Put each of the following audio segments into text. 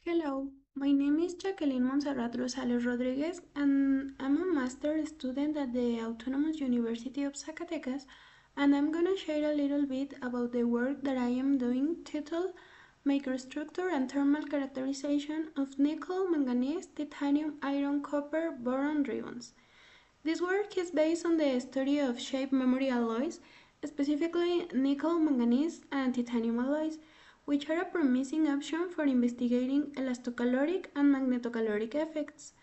Hello, my name is Jacqueline Monserrat Rosales Rodriguez, and I'm a master student at the Autonomous University of Zacatecas, and I'm gonna share a little bit about the work that I am doing titled Microstructure and Thermal Characterization of Nickel, Manganese, Titanium, Iron, Copper, Boron Ribbons. This work is based on the study of shape memory alloys, specifically nickel, manganese, and titanium alloys, which are a promising option for investigating elastocaloric and magnetocaloric effects.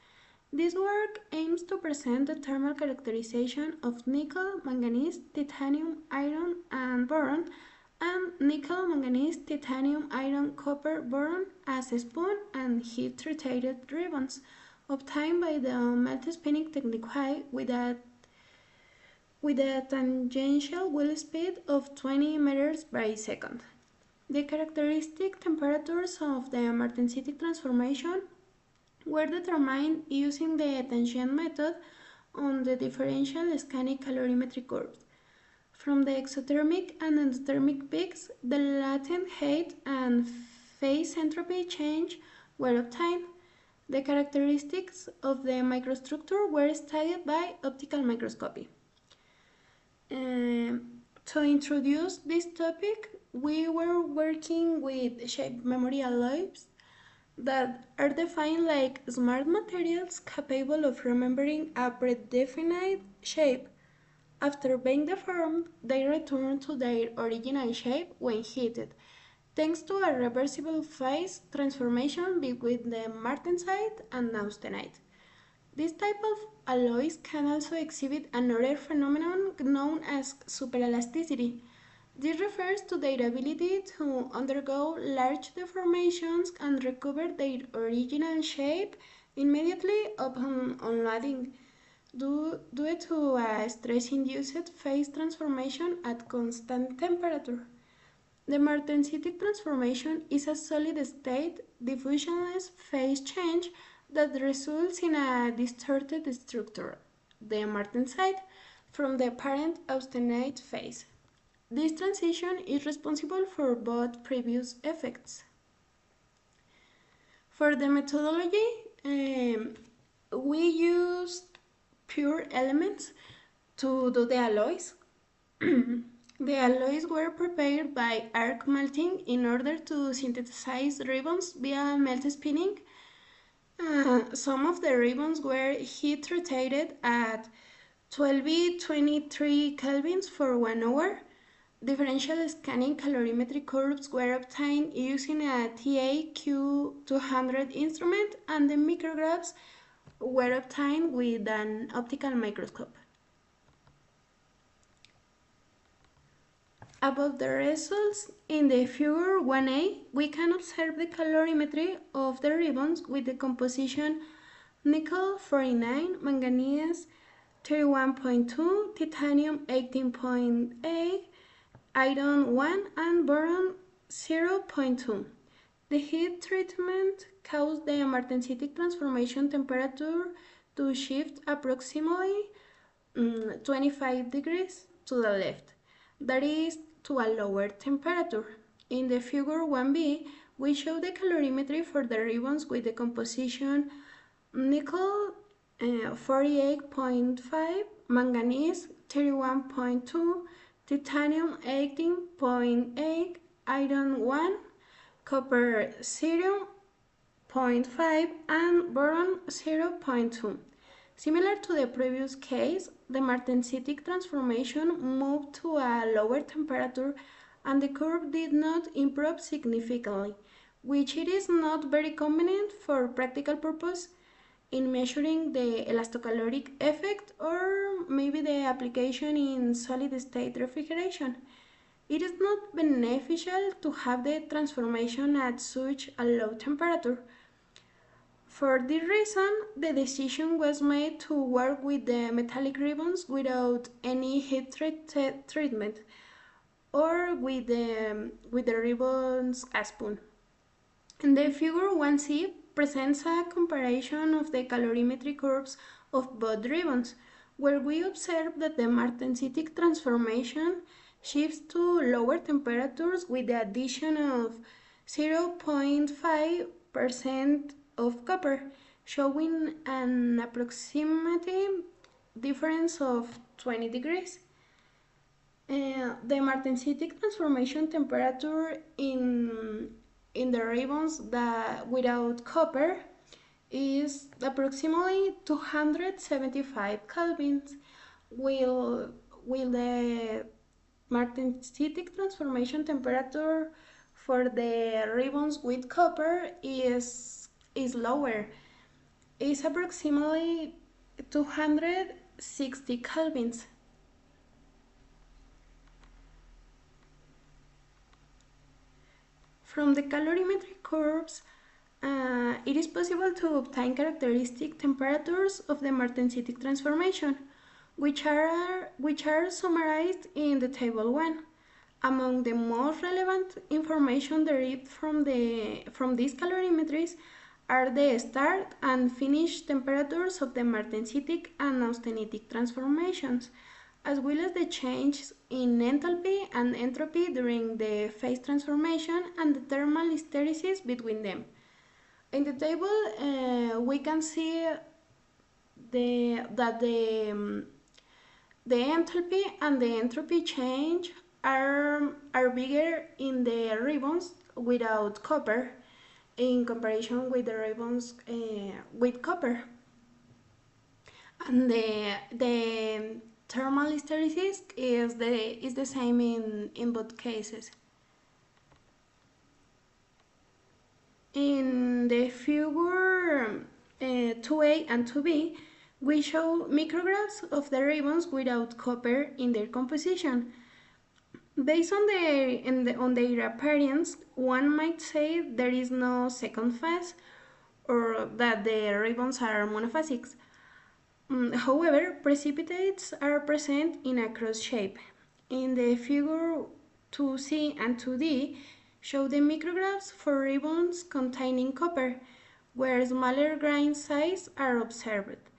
This work aims to present the thermal characterization of nickel, manganese, titanium, iron, and boron, and nickel, manganese, titanium, iron, copper, boron as spoon and heat-treated ribbons obtained by the melt spinning technique with a tangential wheel speed of 20 meters per second. The characteristic temperatures of the martensitic transformation were determined using the tangent method on the differential scanning calorimetry curves. From the exothermic and endothermic peaks, the latent heat and phase entropy change were obtained. The characteristics of the microstructure were studied by optical microscopy. To introduce this topic, we were working with shape memory alloys that are defined like smart materials capable of remembering a predefined shape. After being deformed, they return to their original shape when heated, thanks to a reversible phase transformation between the martensite and austenite. This type of alloys can also exhibit another phenomenon known as superelasticity. This refers to their ability to undergo large deformations and recover their original shape immediately upon unloading, due to a stress-induced phase transformation at constant temperature. The martensitic transformation is a solid-state, diffusionless phase change that results in a distorted structure, the martensite, from the parent austenite phase. This transition is responsible for both previous effects. For the methodology, we used pure elements to do the alloys. The alloys were prepared by arc melting in order to synthesize ribbons via melt spinning. Some of the ribbons were heat treated at 1223 kelvins for 1 hour. Differential scanning calorimetry curves were obtained using a TAQ200 instrument, and the micrographs were obtained with an optical microscope. About the results, in the figure 1a, we can observe the calorimetry of the ribbons with the composition nickel 49, manganese 31.2, titanium 18.8, iron 1, and boron 0.2. The heat treatment caused the martensitic transformation temperature to shift approximately 25 degrees to the left, that is, to a lower temperature. In the figure 1b, we show the calorimetry for the ribbons with the composition nickel 48.5, manganese 31.2, titanium 18.8, iron 1, copper 0.5, and boron 0.2. Similar to the previous case, the martensitic transformation moved to a lower temperature and the curve did not improve significantly, which it is not very convenient for practical purpose in measuring the elastocaloric effect or maybe the application in solid-state refrigeration. It is not beneficial to have the transformation at such a low temperature. For this reason, the decision was made to work with the metallic ribbons without any heat treatment, or with the ribbons as spoon. And the figure 1c presents a comparison of the calorimetry curves of both ribbons, where we observe that the martensitic transformation shifts to lower temperatures with the addition of 0.5 percent of copper, showing an approximate difference of 20 degrees. The martensitic transformation temperature in the ribbons that without copper is approximately 275 kelvins, while the martensitic transformation temperature for the ribbons with copper is lower. It's approximately 260 kelvins. From the calorimetric curves, it is possible to obtain characteristic temperatures of the martensitic transformation, which are summarized in the table 1. Among the most relevant information derived from these calorimetries are the start and finish temperatures of the martensitic and austenitic transformations, as well as the changes in enthalpy and entropy during the phase transformation and the thermal hysteresis between them. In the table, we can see that the enthalpy and the entropy change are bigger in the ribbons without copper in comparison with the ribbons with copper. And the thermal hysteresis is the same in both cases. In the figure 2A and 2B, we show micrographs of the ribbons without copper in their composition. Based on their appearance, one might say there is no second phase or that the ribbons are monophasics. However, precipitates are present in a cross shape. In the figure 2C and 2D, show the micrographs for ribbons containing copper, where smaller grain size are observed,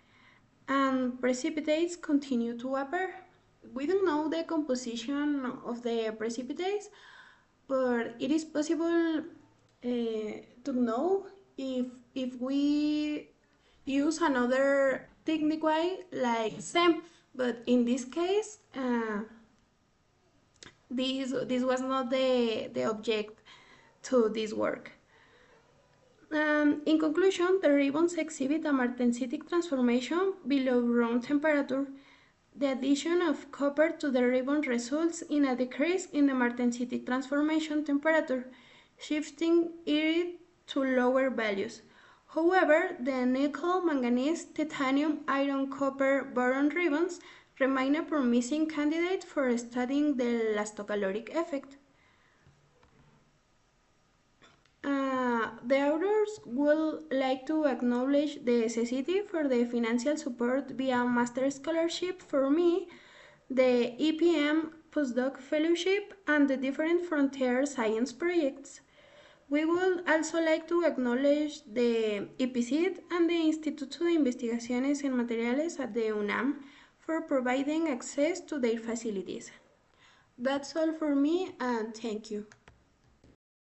and precipitates continue to appear. We don't know the composition of the precipitates, but it is possible to know if we use another technique way like STEM, but in this case, this was not the object to this work. In conclusion, the ribbons exhibit a martensitic transformation below room temperature. The addition of copper to the ribbon results in a decrease in the martensitic transformation temperature, shifting it to lower values. However, the nickel, manganese, titanium, iron, copper, boron ribbons remain a promising candidate for studying the elastocaloric effect. The authors would like to acknowledge the necessity for the financial support via master scholarship for me, the EPM postdoc fellowship, and the different frontier science projects. We would also like to acknowledge the IPCID and the Instituto de Investigaciones en Materiales at the UNAM for providing access to their facilities. That's all for me, and thank you.